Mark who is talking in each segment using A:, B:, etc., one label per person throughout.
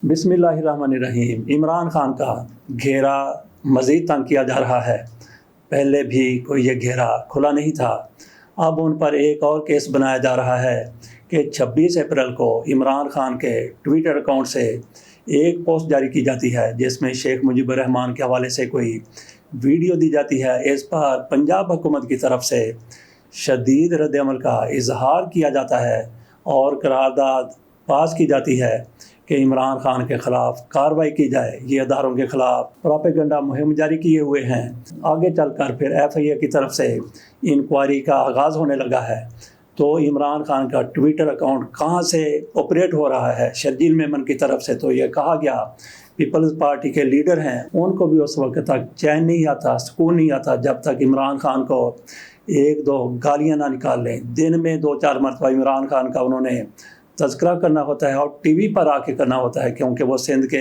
A: بسم اللہ الرحمن الرحیم۔ عمران خان کا گھیرا مزید تنگ کیا جا رہا ہے۔ پہلے بھی کوئی یہ گھیرا کھلا نہیں تھا، اب ان پر ایک اور کیس بنایا جا رہا ہے کہ 26 اپریل کو عمران خان کے ٹویٹر اکاؤنٹ سے ایک پوسٹ جاری کی جاتی ہے جس میں شیخ مجیب الرحمان کے حوالے سے کوئی ویڈیو دی جاتی ہے۔ اس پر پنجاب حکومت کی طرف سے شدید رد عمل کا اظہار کیا جاتا ہے اور قرارداد پاس کی جاتی ہے کہ عمران خان کے خلاف کارروائی کی جائے۔ یہ اداروں کے خلاف پروپیگنڈا مہم جاری کیے ہوئے ہیں۔ آگے چل کر پھر ایف آئی اے کی طرف سے انکوائری کا آغاز ہونے لگا ہے۔ تو عمران خان کا ٹویٹر اکاؤنٹ کہاں سے آپریٹ ہو رہا ہے؟ شرجیل میمن کی طرف سے تو یہ کہا گیا پیپلز پارٹی کے لیڈر ہیں، ان کو بھی اس وقت تک چین نہیں آتا، سکون نہیں آتا جب تک عمران خان کو ایک دو گالیاں نہ نکال لیں۔ دن میں 2-4 مرتبہ عمران خان کا انہوں نے تذکرہ کرنا ہوتا ہے اور ٹی وی پر آ کے کرنا ہوتا ہے، کیونکہ وہ سندھ کے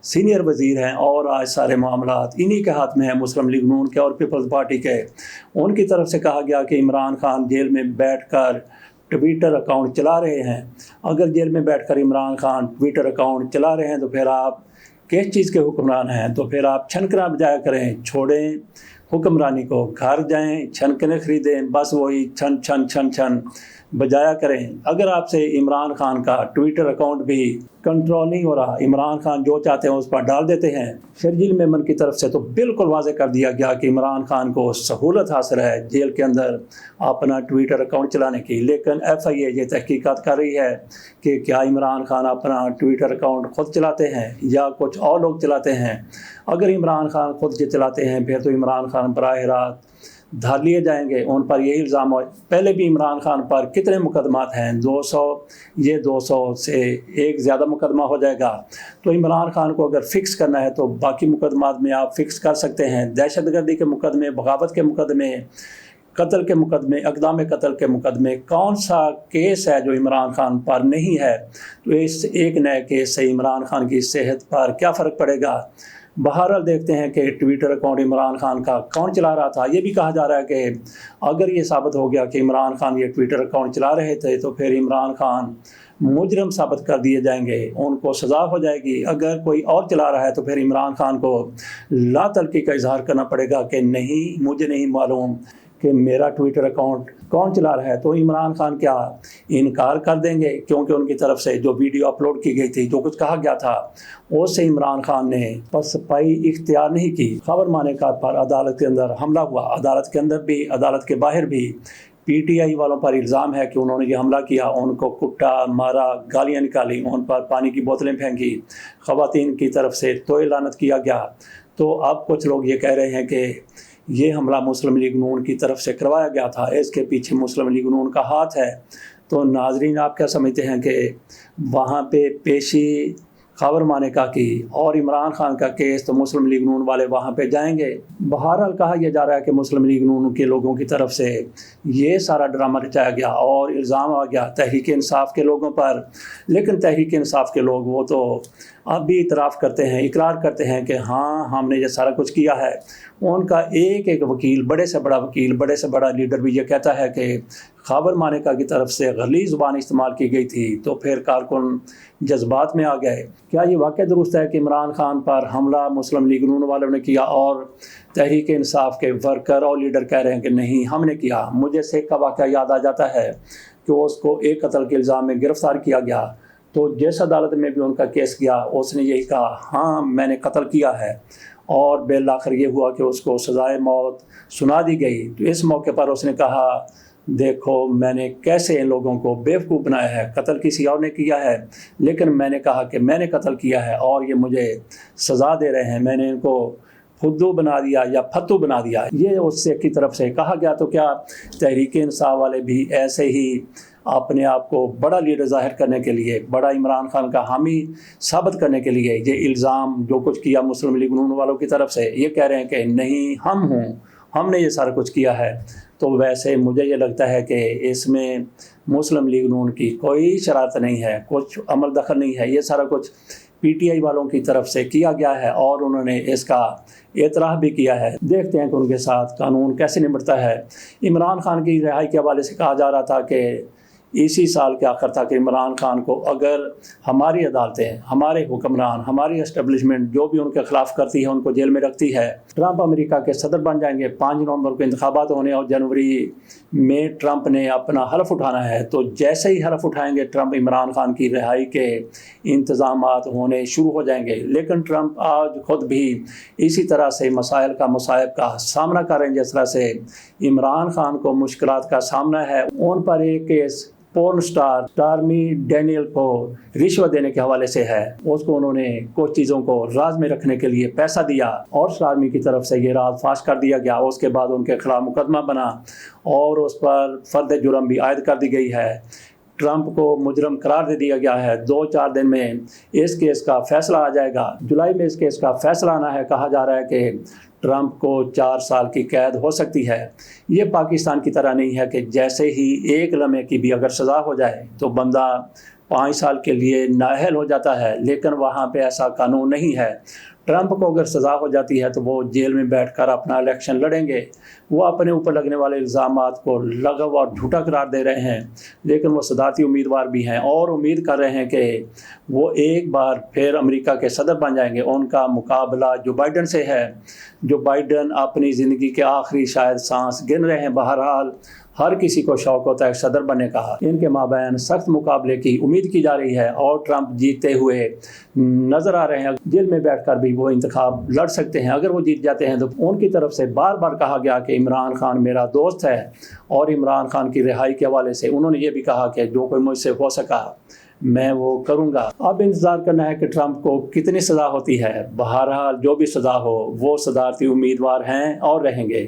A: سینئر وزیر ہیں اور آج سارے معاملات انہی کے ہاتھ میں ہیں، مسلم لیگ نون کے اور پیپلز پارٹی کے۔ ان کی طرف سے کہا گیا کہ عمران خان جیل میں بیٹھ کر ٹویٹر اکاؤنٹ چلا رہے ہیں۔ اگر جیل میں بیٹھ کر عمران خان ٹویٹر اکاؤنٹ چلا رہے ہیں تو پھر آپ کس چیز کے حکمران ہیں؟ تو پھر آپ چھنکنا بجایا کریں، چھوڑیں حکمرانی کو، گھر جائیں، چھنکنے خریدیں، بس وہی چھن چھن چھن چھن بجایا کریں۔ اگر آپ سے عمران خان کا ٹویٹر اکاؤنٹ بھی کنٹرول نہیں ہو رہا، عمران خان جو چاہتے ہیں اس پر ڈال دیتے ہیں۔ شرجیل میمن کی طرف سے تو بالکل واضح کر دیا گیا کہ عمران خان کو سہولت حاصل ہے جیل کے اندر اپنا ٹویٹر اکاؤنٹ چلانے کی، لیکن ایف آئی اے یہ تحقیقات کر رہی ہے کہ کیا عمران خان اپنا ٹویٹر اکاؤنٹ خود چلاتے ہیں یا کچھ اور لوگ چلاتے ہیں۔ اگر عمران خان خود یہ چلاتے ہیں پھر تو عمران خان براہ راست دھر لیے جائیں گے۔ ان پر یہی الزام ہو، پہلے بھی عمران خان پر کتنے مقدمات ہیں، 200، یہ 200 سے ایک زیادہ مقدمہ ہو جائے گا۔ تو عمران خان کو اگر فکس کرنا ہے تو باقی مقدمات میں آپ فکس کر سکتے ہیں، دہشت گردی کے مقدمے، بغاوت کے مقدمے، قتل کے مقدمے، اقدام قتل کے مقدمے۔ کون سا کیس ہے جو عمران خان پر نہیں ہے؟ تو اس ایک نئے کیس سے عمران خان کی صحت پر کیا فرق پڑے گا؟ بہرحال دیکھتے ہیں کہ ٹویٹر اکاؤنٹ عمران خان کا کون چلا رہا تھا۔ یہ بھی کہا جا رہا ہے کہ اگر یہ ثابت ہو گیا کہ عمران خان یہ ٹویٹر اکاؤنٹ چلا رہے تھے تو پھر عمران خان مجرم ثابت کر دیے جائیں گے، ان کو سزا ہو جائے گی۔ اگر کوئی اور چلا رہا ہے تو پھر عمران خان کو لا تلقی کا اظہار کرنا پڑے گا کہ نہیں، مجھے نہیں معلوم کہ میرا ٹویٹر اکاؤنٹ کون چلا رہا ہے۔ تو عمران خان کیا انکار کر دیں گے؟ کیونکہ ان کی طرف سے جو ویڈیو اپلوڈ کی گئی تھی، جو کچھ کہا گیا تھا، اس سے عمران خان نے پسپائی اختیار نہیں کی۔ خبر مانے کا پر عدالت کے اندر حملہ ہوا، عدالت کے اندر بھی، عدالت کے باہر بھی۔ پی ٹی آئی والوں پر الزام ہے کہ انہوں نے یہ حملہ کیا، ان کو کٹا، مارا، گالیاں نکالی، ان پر پانی کی بوتلیں پھینکی، خواتین کی طرف سے توئے لعنت کیا گیا۔ تو اب کچھ لوگ یہ کہہ رہے ہیں کہ یہ حملہ مسلم لیگ نون کی طرف سے کروایا گیا تھا، اس کے پیچھے مسلم لیگ نون کا ہاتھ ہے۔ تو ناظرین، آپ کیا سمجھتے ہیں کہ وہاں پہ پیشی خبر مانے کا کی اور عمران خان کا کیس تو مسلم لیگ نون والے وہاں پہ جائیں گے؟ بہرحال کہا یہ جا رہا ہے کہ مسلم لیگ نون کے لوگوں کی طرف سے یہ سارا ڈرامہ رچایا گیا اور الزام آ گیا تحریک انصاف کے لوگوں پر۔ لیکن تحریک انصاف کے لوگ وہ تو اب بھی اعتراف کرتے ہیں، اقرار کرتے ہیں کہ ہاں ہم نے یہ سارا کچھ کیا ہے۔ ان کا ایک ایک وکیل، بڑے سے بڑا وکیل، بڑے سے بڑا لیڈر بھی یہ کہتا ہے کہ خاور مانیکا کی طرف سے غلیظ زبان استعمال کی گئی تھی، تو پھر کارکن جذبات میں آ گئے۔ کیا یہ واقع درست ہے کہ عمران خان پر حملہ مسلم لیگ نون والوں نے کیا اور تحریک انصاف کے ورکر اور لیڈر کہہ رہے ہیں کہ نہیں، ہم نے کیا؟ مجھے سیک کا واقعہ یاد آ جاتا ہے کہ اس کو ایک قتل کے الزام میں گرفتار کیا گیا، تو جس عدالت میں بھی ان کا کیس گیا اس نے یہی کہا، ہاں میں نے قتل کیا ہے، اور بالآخر یہ ہوا کہ اس کو سزائے موت سنا دی گئی۔ تو اس موقع پر اس نے کہا، دیکھو میں نے کیسے ان لوگوں کو بیوقوف بنایا ہے، قتل کسی اور نے کیا ہے، لیکن میں نے کہا کہ میں نے قتل کیا ہے اور یہ مجھے سزا دے رہے ہیں، میں نے ان کو فدو بنا دیا یا فتو بنا دیا، یہ اس سے کی طرف سے کہا گیا۔ تو کیا تحریک انصاف والے بھی ایسے ہی اپنے آپ کو بڑا لیڈر ظاہر کرنے کے لیے، بڑا عمران خان کا حامی ثابت کرنے کے لیے یہ الزام جو کچھ کیا مسلم لیگ نون والوں کی طرف سے، یہ کہہ رہے ہیں کہ نہیں، ہم نے یہ سارا کچھ کیا ہے؟ تو ویسے مجھے یہ لگتا ہے کہ اس میں مسلم لیگ نون کی کوئی شرارت نہیں ہے، کچھ عمل دخل نہیں ہے، یہ سارا کچھ پی ٹی آئی والوں کی طرف سے کیا گیا ہے اور انہوں نے اس کا اعتراف بھی کیا ہے۔ دیکھتے ہیں کہ ان کے ساتھ قانون کیسے نمٹتا ہے۔ عمران خان کی رہائی کے حوالے سے کہا جا رہا تھا کہ اسی سال کے آخر تک عمران خان کو اگر ہماری عدالتیں، ہمارے حکمران، ہماری اسٹیبلشمنٹ جو بھی ان کے خلاف کرتی ہے ان کو جیل میں رکھتی ہے، ٹرمپ امریکہ کے صدر بن جائیں گے، 5 نومبر کو انتخابات ہونے اور جنوری میں ٹرمپ نے اپنا حلف اٹھانا ہے، تو جیسے ہی حلف اٹھائیں گے ٹرمپ، عمران خان کی رہائی کے انتظامات ہونے شروع ہو جائیں گے۔ لیکن ٹرمپ آج خود بھی اسی طرح سے مسائل کا مصائب کا سامنا کر رہے ہیں، جس طرح سے عمران خان کو مشکلات کا سامنا ہے۔ ان پر ایک کیس پورن سٹار سٹارمی ڈینیل کو رشوت دینے کے حوالے سے ہے، اس کو انہوں نے کچھ چیزوں کو راز میں رکھنے کے لیے پیسہ دیا اور سٹارمی کی طرف سے یہ راز فاش کر دیا گیا۔ اس کے بعد ان کے خلاف مقدمہ بنا اور اس پر فرد جرم بھی عائد کر دی گئی ہے۔ ٹرمپ کو مجرم قرار دے دیا گیا ہے۔ 2-4 دن میں اس کیس کا فیصلہ آ جائے گا۔ جولائی میں اس کیس کا فیصلہ آنا ہے۔ کہا جا رہا ہے کہ ٹرمپ کو 4 سال کی قید ہو سکتی ہے۔ یہ پاکستان کی طرح نہیں ہے کہ جیسے ہی ایک لمحے کی بھی اگر سزا ہو جائے تو بندہ 5 سال کے لیے نااہل ہو جاتا ہے، لیکن وہاں پہ ایسا قانون نہیں ہے۔ ٹرمپ کو اگر سزا ہو جاتی ہے تو وہ جیل میں بیٹھ کر اپنا الیکشن لڑیں گے۔ وہ اپنے اوپر لگنے والے الزامات کو لغو اور جھوٹا قرار دے رہے ہیں، لیکن وہ صدارتی امیدوار بھی ہیں اور امید کر رہے ہیں کہ وہ ایک بار پھر امریکہ کے صدر بن جائیں گے۔ ان کا مقابلہ جو بائیڈن سے ہے، جو بائیڈن اپنی زندگی کے آخری شاید سانس گن رہے ہیں۔ بہرحال ہر کسی کو شوق ہوتا ہے صدر بننے کا۔ ان کے مابین سخت مقابلے کی امید کی جا رہی ہے اور ٹرمپ جیتتے ہوئے نظر آ رہے ہیں۔ جیل میں بیٹھ کر بھی وہ انتخاب لڑ سکتے ہیں۔ اگر وہ جیت جاتے ہیں تو ان کی طرف سے بار بار کہا گیا کہ عمران خان میرا دوست ہے، اور عمران خان کی رہائی کے حوالے سے انہوں نے یہ بھی کہا کہ جو کوئی مجھ سے ہو سکا میں وہ کروں گا۔ اب انتظار کرنا ہے کہ ٹرمپ کو کتنی سزا ہوتی ہے۔ بہرحال جو بھی سزا ہو، وہ صدارتی امیدوار ہیں اور رہیں گے۔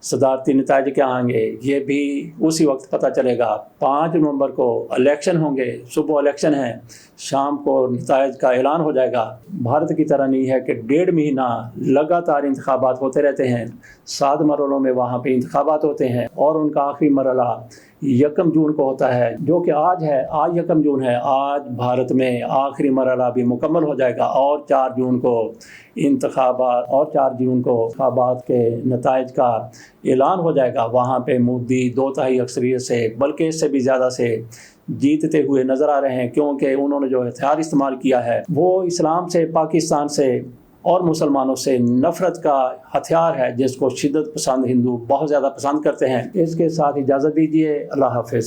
A: صدارتی نتائج کیا آئیں گے یہ بھی اسی وقت پتہ چلے گا۔ 5 نومبر کو الیکشن ہوں گے، صبح الیکشن ہے، شام کو نتائج کا اعلان ہو جائے گا۔ بھارت کی طرح نہیں ہے کہ 1.5 مہینہ لگاتار انتخابات ہوتے رہتے ہیں۔ 7 مرحلوں میں وہاں پہ انتخابات ہوتے ہیں اور ان کا آخری مرحلہ 1 جون کو ہوتا ہے، جو کہ آج ہے۔ آج 1 جون ہے۔ آج بھارت میں آخری مرحلہ بھی مکمل ہو جائے گا اور 4 جون کو انتخابات کے نتائج کا اعلان ہو جائے گا۔ وہاں پہ مودی 2/3 اکثریت سے، بلکہ اس سے بھی زیادہ سے جیتتے ہوئے نظر آ رہے ہیں، کیونکہ انہوں نے جو ہتھیار استعمال کیا ہے وہ اسلام سے، پاکستان سے اور مسلمانوں سے نفرت کا ہتھیار ہے، جس کو شدت پسند ہندو بہت زیادہ پسند کرتے ہیں۔ اس کے ساتھ اجازت دیجیے، اللہ حافظ۔